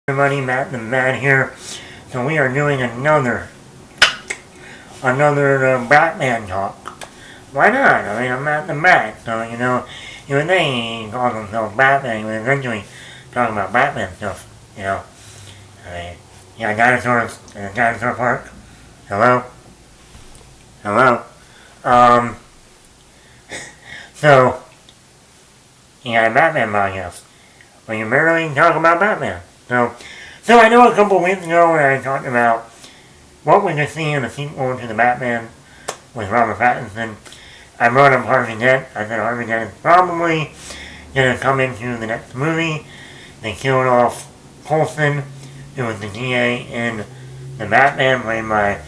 Everybody, Matt the Man here. So we are doing another Batman talk. Why not? I mean, I'm Matt the Man, so even they call themselves Batman, we eventually talk about Batman stuff. I mean, dinosaurs in a dinosaur park. Hello. So you got a Batman podcast. Well, you barely talk about Batman. So I know a couple weeks ago when I talked about what we could see in the sequel to the Batman with Robert Pattinson, I brought up Harvey Dent. I said Harvey Dent is probably going to come into the next movie. They killed off Cohen, who was the DA in the Batman, played by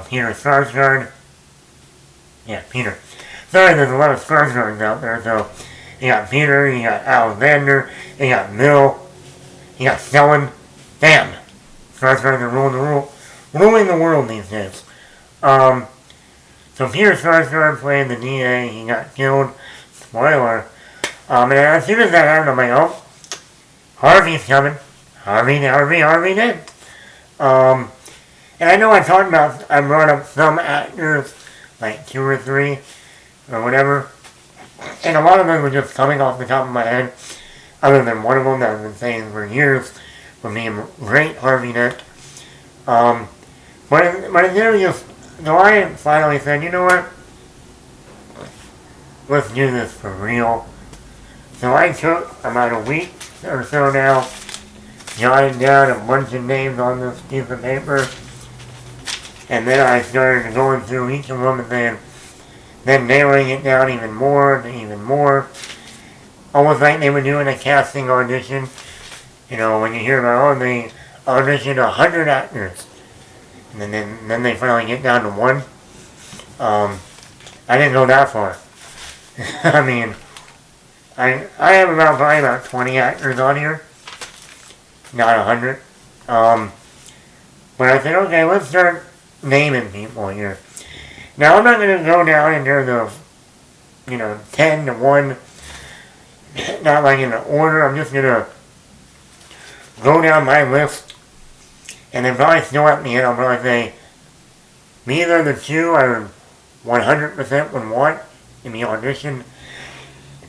Peter Sarsgaard. Yeah, Peter. Sorry, there's a lot of Sarsgaards out there, so you got Peter, you got Alexander, you got Mill, you got Stellan. Damn! Sarsgaards are ruling the world these days. So Peter Sarsgaard played the DA, he got killed. Spoiler. And as soon as that happened, I'm like, oh, Harvey's coming. Harvey Dent. And I know I brought up some actors, like 2 or 3, or whatever. And a lot of them were just coming off the top of my head, other than one of them that I've been saying for years, for being great Harvey Dent. But it's really just, so I finally said, you know what? Let's do this for real. So I took about a week or so now, jotted down a bunch of names on this piece of paper, and then I started going through each of them and then narrowing it down even more. Almost like they were doing a casting audition. When you hear about, they auditioned 100 actors. And then they finally get down to 1. I didn't go that far. I mean, I have probably about 20 actors on here. Not 100. But I said, okay, let's start naming people here. Now, I'm not going to go down into the, 10 to 1, not like in the order. I'm just going to go down my list, and then probably still at the end, I'll probably say, these are the 2 I 100% would want in the audition.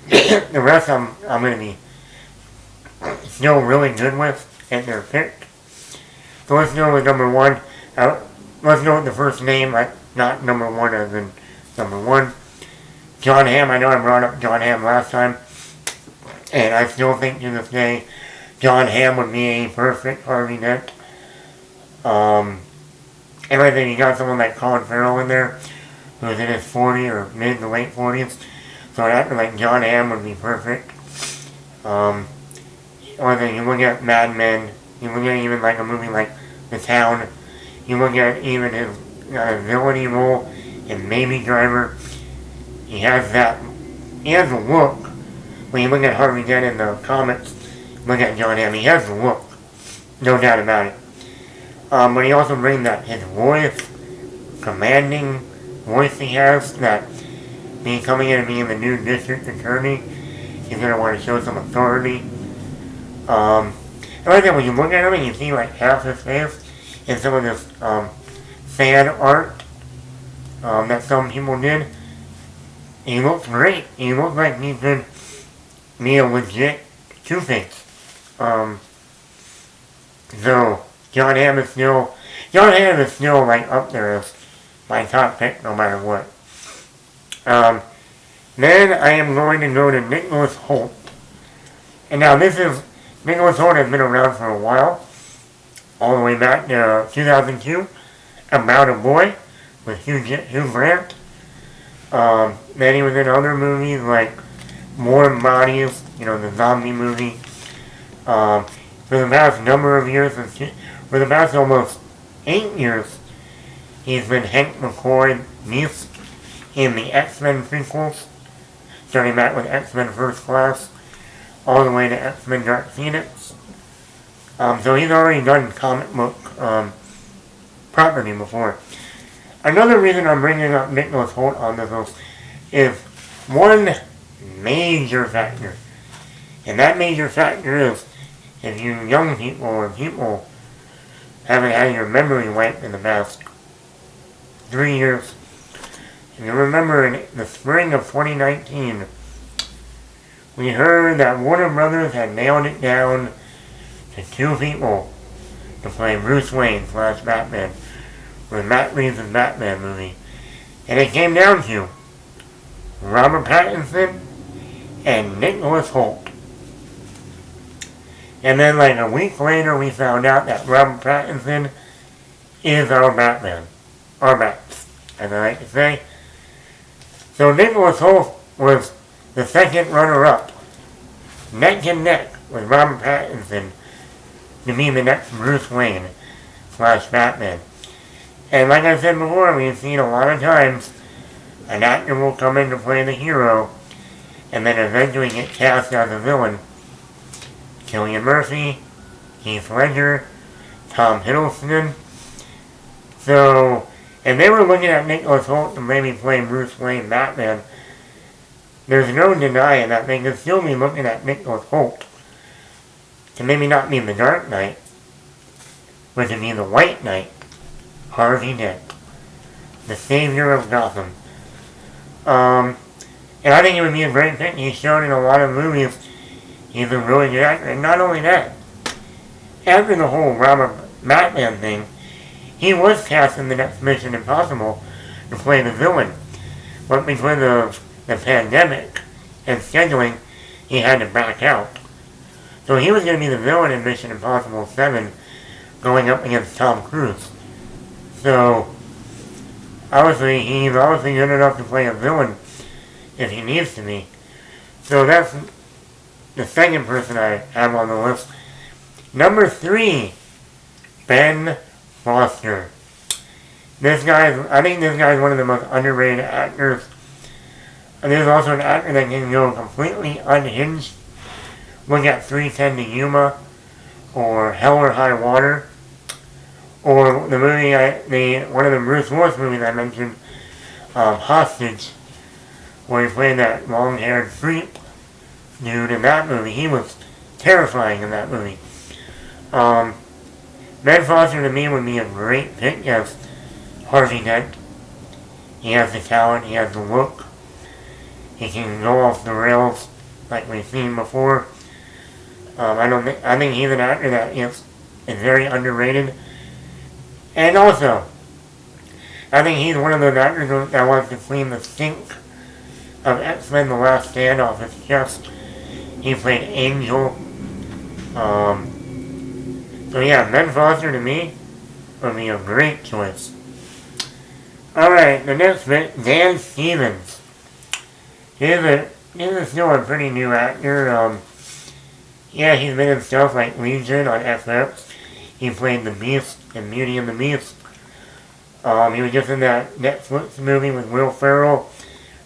The rest I'm going to be still really good with at their pick. So let's go with number 1. Let's go with the first name, not number 1 as in number 1. John Hamm. I know I brought up John Hamm last time, and I still think to this day John Hamm would be a perfect Harvey Dent. And I think you got someone like Colin Farrell in there, who's in his 40s or mid to late 40s, so I feel like John Hamm would be perfect. Or then you look at Mad Men, you look at even like a movie like The Town, you look at even his villainy role in Baby Driver. He has the look. When you look at Harvey Dent in the comics, look at John Hamm, he has the look. No doubt about it. But he also brings his voice, commanding voice he has, that being coming in and being the new district attorney, he's going to want to show some authority. And like that, when you look at him and you see like half his face in some of this fan art that some people did, he looks great. He looks like he could be a legit Two-Face. So John Hamm is still like up there as my top pick no matter what. Then I am going to go to Nicholas Holt. And now Nicholas Holt has been around for a while, all the way back to 2002, About a Boy with Hugh Grant. Then he was in other movies like Warm Bodies, the zombie movie. For the past number of years, for the past almost 8 years, he's been Hank McCoy Beast in the X-Men prequels, starting back with X-Men First Class, all the way to X-Men Dark Phoenix. So he's already done comic book property before. Another reason I'm bringing up Nicholas Holt on this list is one major factor. And that major factor is if you young people or people haven't had your memory wiped in the past 3 years, if you remember in the spring of 2019, we heard that Warner Brothers had nailed it down to 2 people to play Bruce Wayne / Batman for Matt Reeves' Batman movie. And it came down to Robert Pattinson and Nicholas Holt. And then like a week later we found out that Robert Pattinson is our Batman. Our Bats, as I like to say. So Nicholas Holt was the second runner-up, neck and neck with Robert Pattinson to be the next Bruce Wayne / Batman. And like I said before, we've seen a lot of times an actor will come in to play the hero and then eventually get cast as a villain. Cillian Murphy, Heath Ledger, Tom Hiddleston. So, and they were looking at Nicholas Holt to maybe play Bruce Wayne Batman. There's no denying that they could still be looking at Nicholas Holt to maybe not be the Dark Knight, but to be the White Knight, Harvey Dent, the savior of Gotham. And I think it would be a great pick. He's shown in a lot of movies. He's a really good actor. And not only that, after the whole Robert Batman thing, he was cast in the next Mission Impossible to play the villain. But because of the pandemic and scheduling, he had to back out. So he was going to be the villain in Mission Impossible 7 going up against Tom Cruise. So, obviously, he's obviously good enough to play a villain if he needs to be. So that's the second person I have on the list. Number 3, Ben Foster. I think this guy is one of the most underrated actors. And there's also an actor that can go completely unhinged. Look at 3:10 to Yuma, or Hell or High Water, or the movie, one of the Bruce Willis movies I mentioned, Hostage, where he played that long-haired freak dude in that movie. He was terrifying in that movie. Ben Foster to me would be a great pick as Harvey Dent. He has the talent, he has the look. He can go off the rails like we've seen before. I think he's an actor that is very underrated. And also, I think he's one of those actors that wants to clean the stink of X-Men The Last Stand off his chest. He played Angel. So yeah, Ben Foster to me would be a great choice. Alright, the next bit, Dan Siemens. He's still a pretty new actor. Yeah, he's been in stuff like Legion on FX. He played the Beast in Beauty and the Beast. He was just in that Netflix movie with Will Ferrell,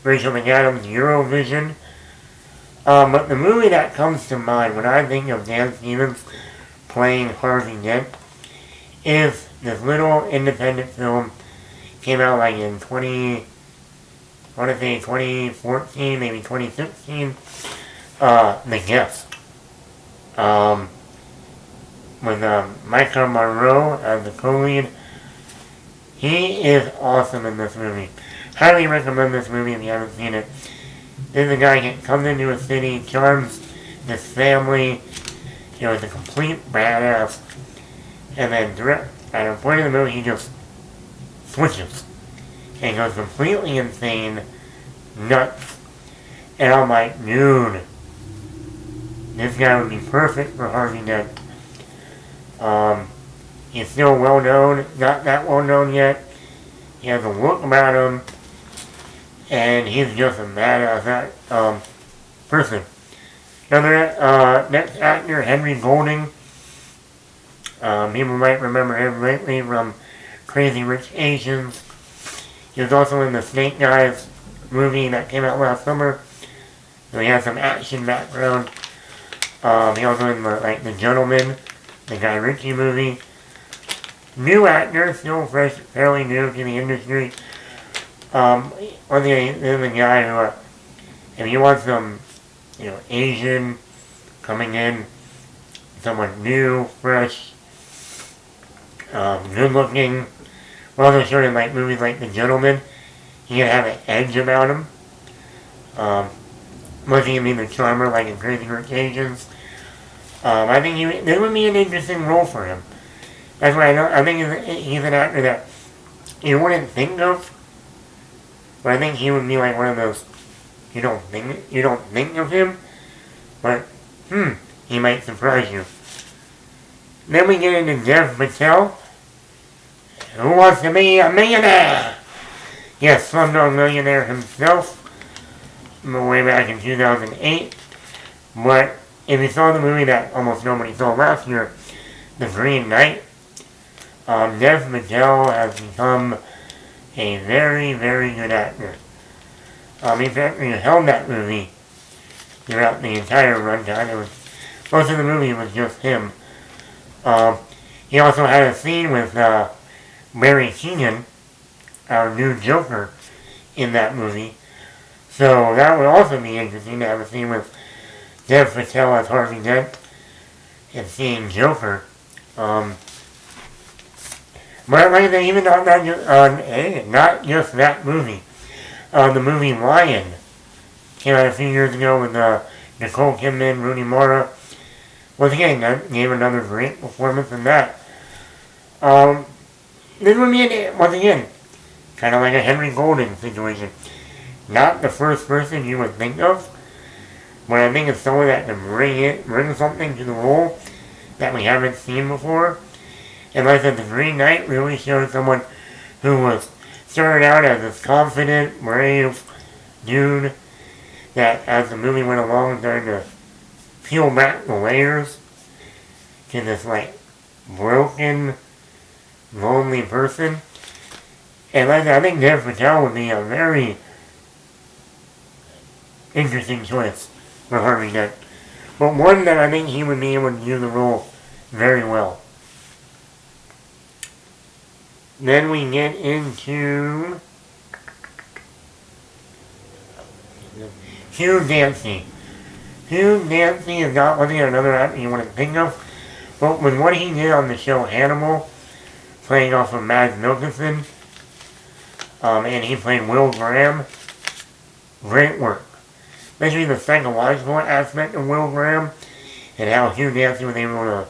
Rachel McAdams' Eurovision. But the movie that comes to mind when I think of Dan Siemens playing Harvey Dent is this little independent film. Came out like in 2014, maybe 2016. The Guest. With Micah Monroe as the co-lead. He is awesome in this movie. Highly recommend this movie if you haven't seen it. This is a guy that comes into a city, charms this family, is a complete badass, and then at a point in the movie he just switches and goes completely insane, nuts, and I'm like, dude, this guy would be perfect for Harvey Dent. He's still well known, not that well known yet. He has a look about him, and he's just a badass person. Another next actor, Henry Volding. People might remember him lately from Crazy Rich Asians. He was also in the Snake Guys movie that came out last summer. So he has some action background. He also in the Gentleman, the Guy Ritchie movie. New actor, still fresh, fairly new to the industry. This is a guy who, if you want some, Asian coming in someone new, fresh, good looking. Also showed in like movies like The Gentleman, he can have an edge about him. Most he can be the charmer like in Crazy Rich Asians. I think this would be an interesting role for him. That's why I think he's an actor that you wouldn't think of, but I think he would be like one of those you don't think of him, but he might surprise you. Then we get into Dev Patel. Who wants to be a millionaire? Yes, Slumdog Millionaire himself. Way back in 2008. But if you saw the movie that almost nobody saw last year, The Green Knight, Dev Patel has become a very, very good actor. He's actually held that movie throughout the entire runtime. Most of the movie was just him. He also had a scene with Barry Keoghan, our new Joker, in that movie. So that would also be interesting to have a scene with Dev Patel as Harvey Dent and seeing Joker. But like I said, even not just that movie. The movie Lion came out a few years ago with Nicole Kidman, Rooney Mara. Once again, that gave another great performance in that. This would be, once again, kind of like a Henry Golding situation. Not the first person you would think of, but I think it's someone that can bring something to the role that we haven't seen before. And like I said, The Green Knight really showed someone who was started out as this confident, brave dude that as the movie went along started to peel back the layers to this like broken, lonely person. And like I think Dev Patel would be a very interesting choice for Harvey Dent. But one that I think he would be able to do the role very well. Then we get into Hugh Dancy. Hugh Dancy is not another actor you want to think of, but with what he did on the show Hannibal, playing off of Mads Mikkelsen, and he played Will Graham, great work. Especially the psychological aspect of Will Graham, and how Hugh Dancy was able to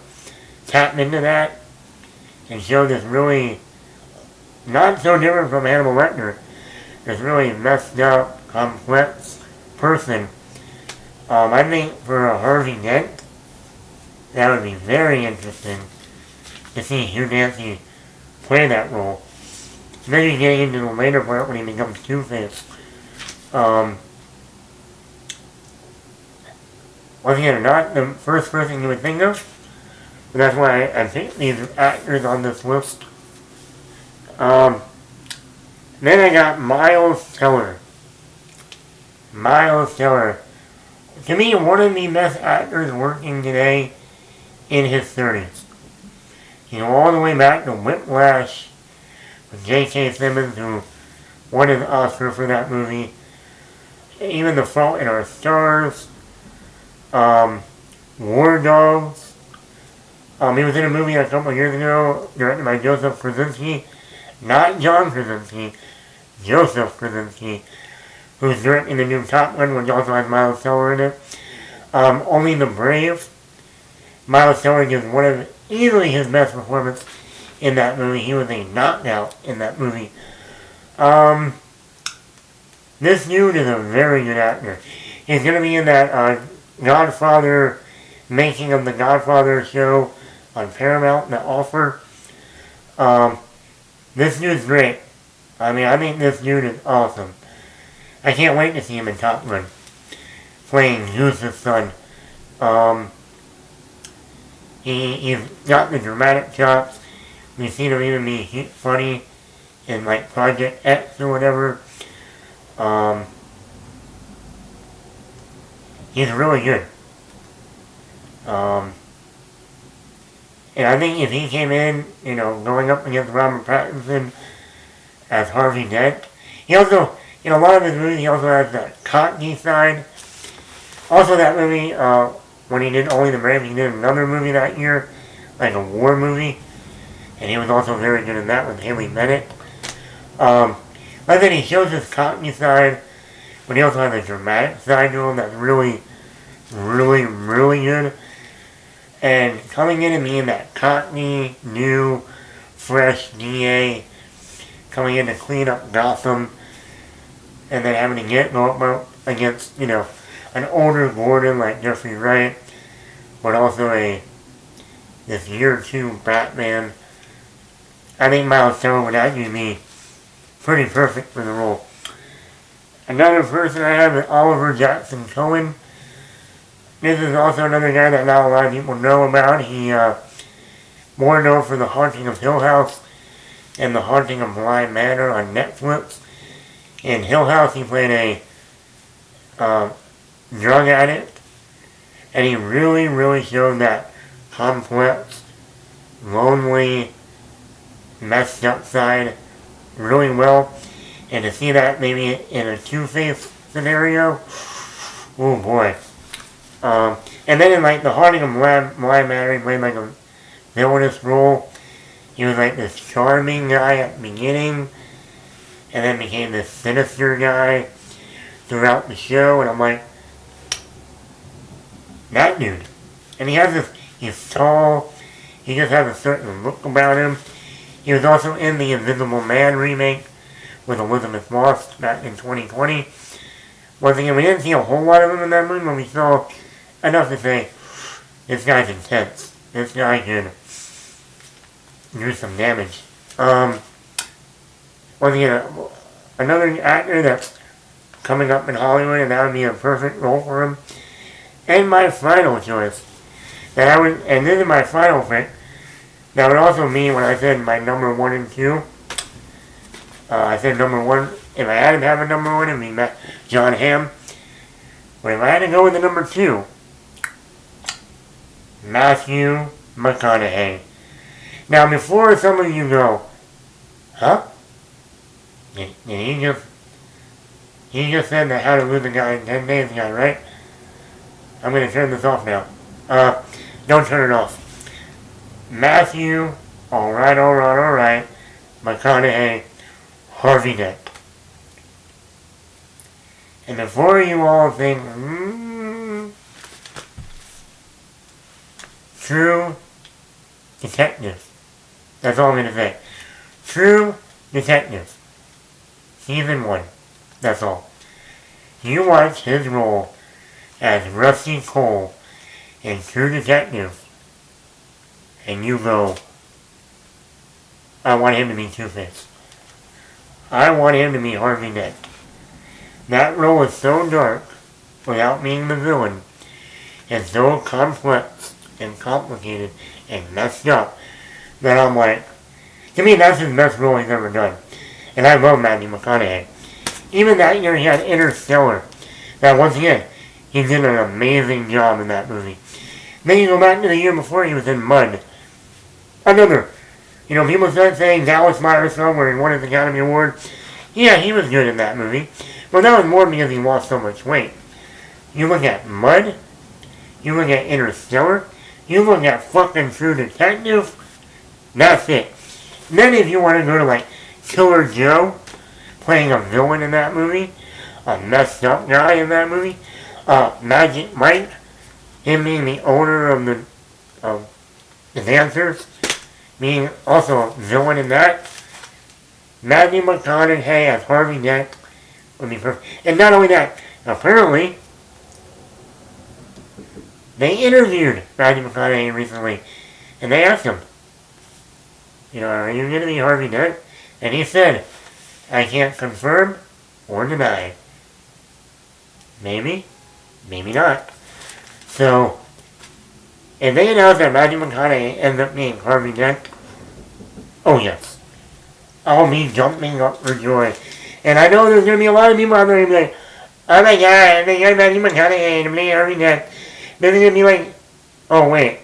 tap into that, and show this really not so different from Hannibal Lecter, this really messed up, complex person. I think for a Harvey Dent, that would be very interesting to see Hugh Dancy play that role. Maybe getting into the later part when he becomes Two-Face. Once again, not the first person you would think of, but that's why I think these actors on this list. Then I got Miles Teller. Miles Teller. To me, one of the best actors working today in his 30s. You know, all the way back to Whiplash with J.K. Simmons, who won an Oscar for that movie. Even The Fault in Our Stars. War Dogs. He was in a movie a couple years ago directed by Joseph Krasinski. Not John Krasinski. Joseph Krasinski, who's directing the new Top Gun, which also has Miles Teller in it. Only the Brave. Miles Teller gives one of easily his best performance in that movie. He was a knockout in that movie. This dude is a very good actor. He's going to be in that Godfather, making of the Godfather show on Paramount, The Offer. This dude's great. I mean, I think this dude is awesome. I can't wait to see him in Top Gun, playing Zeus' son. He's got the dramatic chops. We've seen him even be funny in like Project X or whatever. He's really good. And I think if he came in, you know, going up against Robert Pattinson as Harvey Dent, he also, in a lot of his movies, he also has that cocky side. Also, that movie, when he did Only the Brave, he did another movie that year, like a war movie, and he was also very good in that with Haley Bennett. Like then he shows his cockney side, but he also has a dramatic side to him that's really, really, really good. And coming in and being that cockney, new, fresh DA, coming in to clean up Gotham, and then having to go up against, an older Gordon like Jeffrey Wright, but also this year 2 Batman. I think Miles Teller would actually be pretty perfect for the role. Another person I have is Oliver Jackson Cohen. This is also another guy that not a lot of people know about. He more known for The Haunting of Hill House and The Haunting of Bly Manor on Netflix. In Hill House, he played a drug addict, and he really, really showed that complex, lonely, messed up side really well. And to see that maybe in a Two-Face scenario, oh boy. And then in like The Haunting of Bly Manor, he played like a villainous role. He was like this charming guy at the beginning, and then became this sinister guy throughout the show, and I'm like, that dude. And he's tall, he just has a certain look about him. He was also in the Invisible Man remake with Elizabeth Moss back in 2020. Once again, we didn't see a whole lot of him in that movie, but we saw enough to say, this guy's intense. This guy can do some damage. Once again, another actor that's coming up in Hollywood, and that would be a perfect role for him. And my final choice, and this is my final pick, that would also mean when I said my number 1 and 2, I said number 1, if I had to have a number 1, it would be John Hamm. But if I had to go with the number 2, Matthew McConaughey. Now, before some of you go, huh? Did he just said that How to Lose a Guy in 10 Days guy, right? I'm going to turn this off now. Don't turn it off. Matthew, alright, McConaughey, Harvey Dent. And before you all think, True Detective. That's all I'm going to say. True Detective. Season 1. That's all. You watch his role as Rusty Cole in True Detective, and you go, I want him to be Two-Face. I want him to be Harvey Dent. That role is so dark, without being the villain, and so complex and complicated and messed up, that I'm like, to me that's his best role he's ever done. And I love Matthew McConaughey. Even that year he had Interstellar. That once again, he did an amazing job in that movie. Then you go back to the year before, he was in Mud. Another, people start saying Dallas Myers Film where he won his Academy Award. Yeah, he was good in that movie. But that was more because he lost so much weight. You look at Mud, you look at Interstellar, you look at fucking True Detective, that's it. Then if you want to go to like Killer Joe, playing a villain in that movie, a messed up guy in that movie, Magic Mike, him being the owner of the dancers, being also a villain in that, Matthew McConaughey as Harvey Dent would be perfect. And not only that, apparently, they interviewed Matthew McConaughey recently, and they asked him, are you going to be Harvey Dent? And he said, I can't confirm or deny. Maybe, maybe not. So, if they announce that Matthew McConaughey ends up being Harvey Dent, oh yes, I'll be jumping up for joy. And I know there's going to be a lot of people out there who be like, oh my god, they got Matthew McConaughey to play Harvey Dent. Then they're going to be like, oh wait,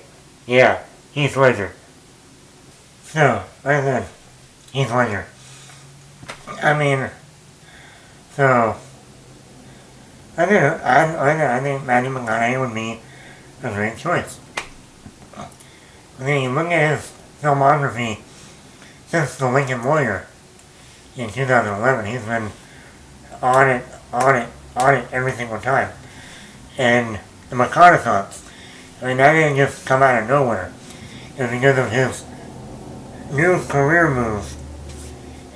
yeah, Heath Ledger. So, like I said, Heath Ledger. I think Matthew McConaughey would be a great good choice. I mean, you look at his filmography since The Lincoln Lawyer in 2011. He's been on it every single time. And the Mcconaughey, I mean, that didn't just come out of nowhere. It was because of his new career move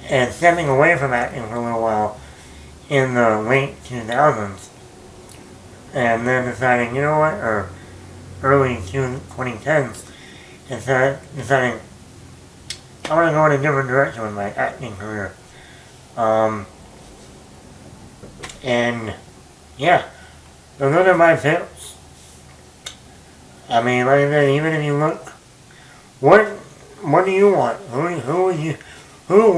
and stepping away from acting for a little while in the late 2000s. And then deciding, you know what, or early 2010s, deciding I want to go in a different direction with my acting career. And yeah, those are my picks. I mean, like I said, even if you look, what do you want? Who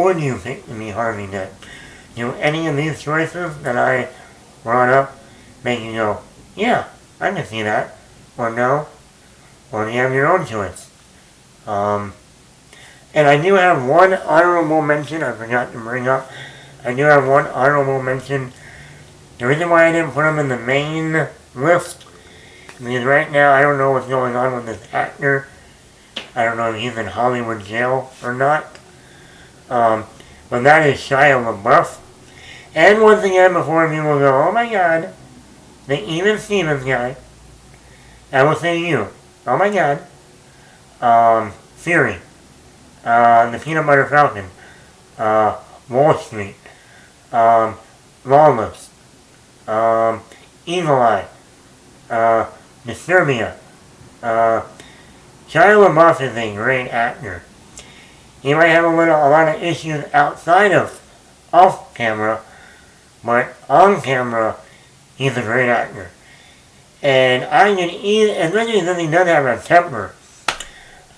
would you pick to be Harvey Dent? Any of these choices that I brought up make you go, yeah, I can see that, or no, or you have your own choice. And I do have one honorable mention I forgot to bring up. I do have one honorable mention. The reason why I didn't put him in the main list, because right now I don't know what's going on with this actor. I don't know if he's in Hollywood jail or not. But that is Shia LaBeouf. And once again, before people go, oh my god, the even Siemens guy, I will say to you, oh my god, Fury, the Peanut Butter Falcon, Wall Street, Lawless, Evil Eye, Disturbia. Shia LaBeouf is a great actor. He might have a lot of issues outside of off camera, but on camera, he's a great actor. And I can especially since he does have a temper,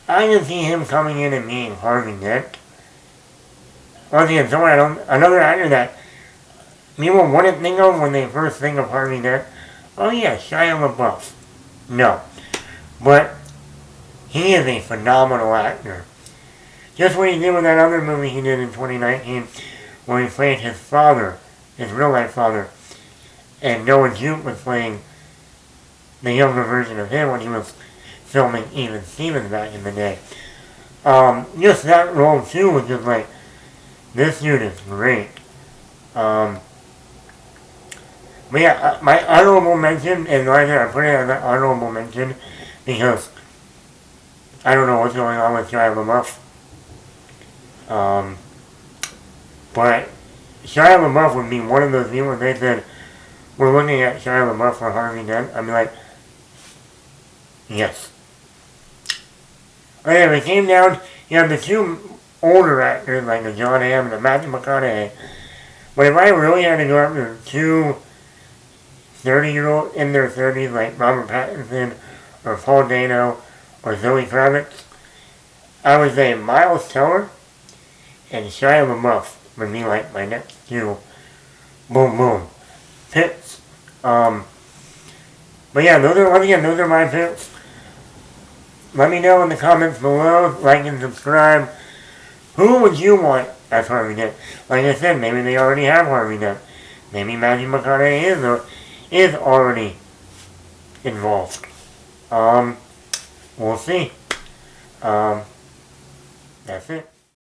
I can see him coming in and being Harvey Dent. Once again, another actor that people wouldn't think of when they first think of Harvey Dent. Oh yeah, Shia LaBeouf. No. But he is a phenomenal actor. Just what he did with that other movie he did in 2019, where he played his father, his real life father, and Noah Jupe was playing the younger version of him when he was filming Even Stevens back in the day. Just that role too was just like, this dude is great. But yeah, my honorable mention, and like I put it as an honorable mention because I don't know what's going on with Shia LaBeouf. But Shia LaBeouf would be one of those people, if they said, we're looking at Shia LaBeouf for Harvey Dent, I'd be like, yes. Okay, if it came down, you have the two older actors, like the John Hamm and the Matthew McConaughey. But if I really had to go after two 30-year-olds in their 30s, like Robert Pattinson, or Paul Dano, or Zoe Kravitz, I would say Miles Teller and Shia LaBeouf would be like my next two boom boom picks. But yeah, those are my picks. Let me know in the comments below, like and subscribe. Who would you want as Harvey Dent? Like I said, maybe they already have Harvey Dent. Maybe Matthew McConaughey is already involved. We'll see. That's it.